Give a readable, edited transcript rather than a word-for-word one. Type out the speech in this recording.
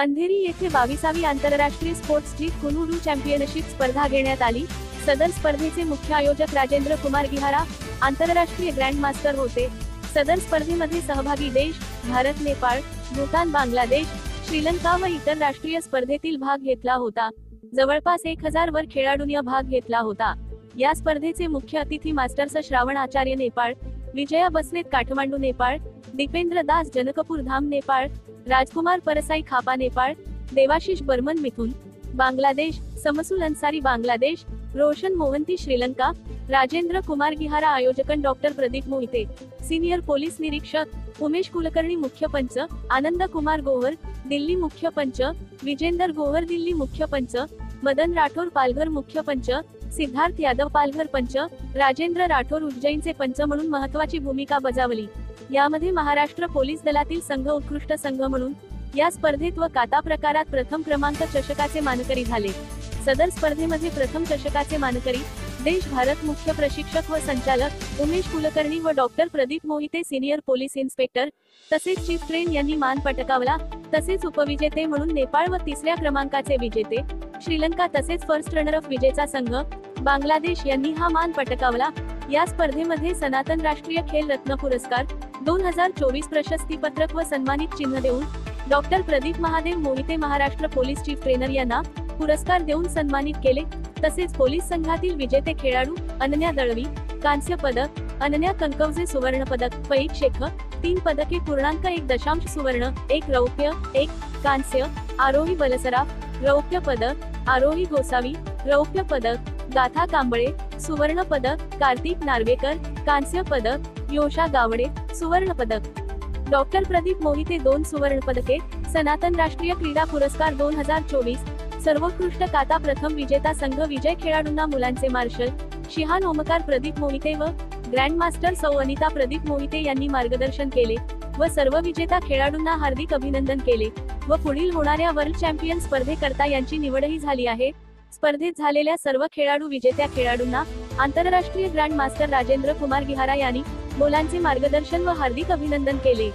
अंधेरी येथे 22वी आंतरराष्ट्रीय sports league कुनूरू championship स्पर्धा घेण्यात आली। सदर स्पर्धेचे मुख्य आयोजक राजेंद्र कुमार गिहारा आंतरराष्ट्रीय ग्रँड मास्टर होते। सदर स्पर्धेमध्ये सहभागी देश भारत, नेपाळ, भूतान, बांगलादेश, श्रीलंका व इतर राष्ट्रीय स्पर्धेतील भाग घेतला होता। जवळपास 1000 वर खेळाडूंनी भाग घेतला होता। या स्पर्धेचे मुख्य अतिथी मास्टर्स श्रावण आचार्य नेपाळ, विजया बसनेत काठमांडू नेपाळ, दीपेंद्र दास जनकपूर धाम नेपाळ, राजकुमार परसाई खापा नेपाळ, देवाशीष बर्मन मिथुन बांगलादेश, समसुल अन्सारी बांगलादेश, रोशन मोहंती श्रीलंका, राजेंद्र कुमार गिहारा आयोजकन doctor Pradeep Mohite, senior police निरीक्षक उमेश कुलकर्णी मुख्य पंच, आनंद कुमार गोवर दिल्ली मुख्य पंच, विजेंदर गोवर दिल्ली मुख्य पंच, मदन राठोर पालघर मुख्य पंच, सिद्धार्थ यादव पालघर पंच, राजेंद्र राठोर उज्जैनचे पंच म्हणून महत्त्वाची भूमिका बजावली। यामध्ये महाराष्ट्र पोलीस दलातील संघ उत्कृष्ट संघ म्हणून या स्पर्धेत व काता प्रकारात प्रथम क्रमांक चषकाचे मानकरी झाले। सदर स्पर्धेमध्ये प्रथम चषकाचे मानकरी देश भारत मुख्य प्रशिक्षक व संचालक उमेश कुलकर्णी व doctor Pradeep Mohite senior police inspector तसेच चीफ ट्रेन यांनी मान पटकावला। तसेच उपविजेते म्हणून नेपाळ व तिसऱ्या क्रमांकाचे विजेते श्रीलंका तसेच फर्स्ट रनरअप विजेचा संघ बांगलादेश यांनी हा मान पटकावला। या स्पर्धेमध्ये सनातन राष्ट्रीय खेल रत्न पुरस्कार 2024 प्रशस्ती पत्रक व सन्मानित चिन्ह देऊन doctor Pradeep Mahadev Mohite Maharashtra police chief trainer यांना पुरस्कार देऊन सन्मानित केले। तसेच पोलीस संघातील विजेते खेळाडू अनन्या दळवी कांस्य पदक, अनन्या कंकवजे सुवर्ण पदक, पैक शेख 3 पदके पूर्णांक 1 सुवर्ण 1 रौप्य 1 कांस्य, आरोही बलसराफ रौप्य पदक, आरोही गोसावी रौप्य पदक, गाथा कांबळे सुवर्ण पदक, कार्तिक नार्वेकर कांस्य पदक, योषा गावडे सुवर्ण पदक, डॉक्टर प्रदीप मोहिते 2 सुवर्ण पदके, सनातन राष्ट्रीय क्रीडा पुरस्कार 2024, सर्वोत्कृष्ट काता प्रथम विजेता संघ विजय खेळाडूंना मुलांचे मार्शल शिहान ओमकार प्रदीप मोहिते व ग्रँड मास्टर सौ अनिता प्रदीप मोहिते यांनी मार्गदर्शन केले व सर्व विजेता खेळाडूंना हार्दिक अभिनंदन केले व पुढील होणाऱ्या वर्ल्ड चॅम्पियन स्पर्धेकरता यांची निवडही झाली आहे। स्पर्धेत झालेल्या सर्व खेळाडू विजेत्या खेळाडूंना आंतरराष्ट्रीय ग्रँड मास्टर राजेंद्र कुमार गिहारा यांनी मुलांचे मार्गदर्शन व हार्दिक अभिनंदन केले।